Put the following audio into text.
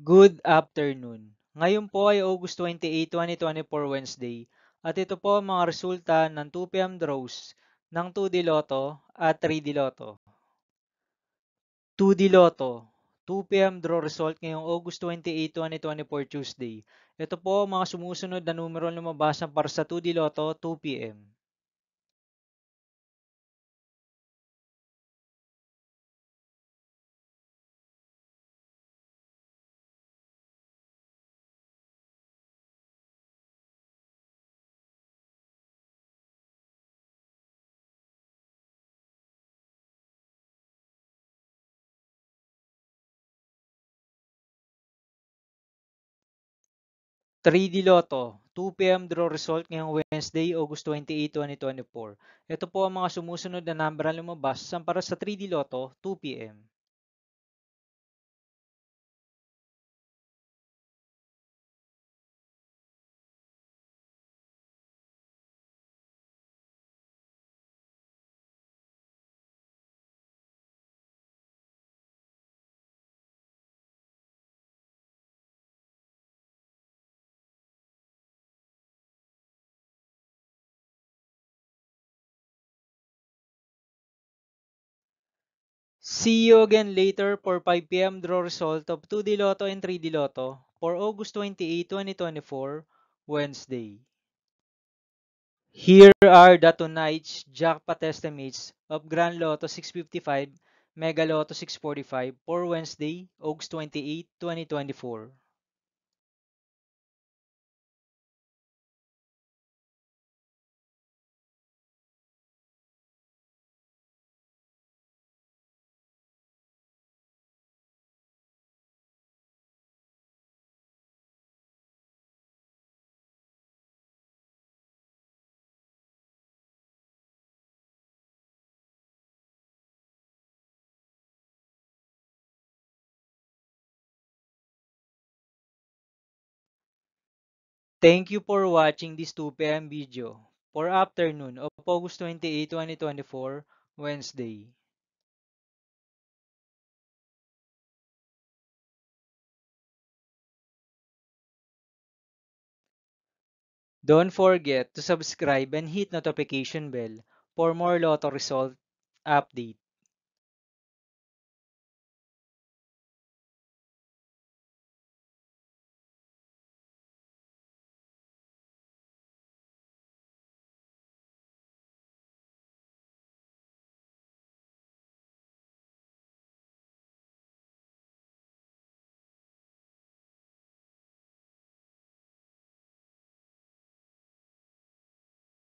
Good afternoon. Ngayon po ay August 28, 2024 Wednesday at ito po ang mga resulta ng 2 p.m. draws ng 2D Lotto at 3D Lotto. 2D Lotto, 2 p.m. draw result ngayong August 28, 2024 Tuesday. Ito po ang mga sumusunod na numero na lumabas para sa 2D Lotto 2 p.m. 3D Lotto, 2 p.m. draw result ngayong Wednesday, August 28, 2024. Ito po ang mga sumusunod na number na lumabas para sa 3D Lotto 2 p.m. See you again later for 5 p.m. draw result of 2D Lotto and 3D Lotto for August 28, 2024, Wednesday. Here are the tonight's jackpot estimates of Grand Lotto 655, Mega Lotto 645 for Wednesday, August 28, 2024. Thank you for watching this 2 p.m. video for afternoon of August 28, 2024, Wednesday. Don't forget to subscribe and hit notification bell for more Lotto result update.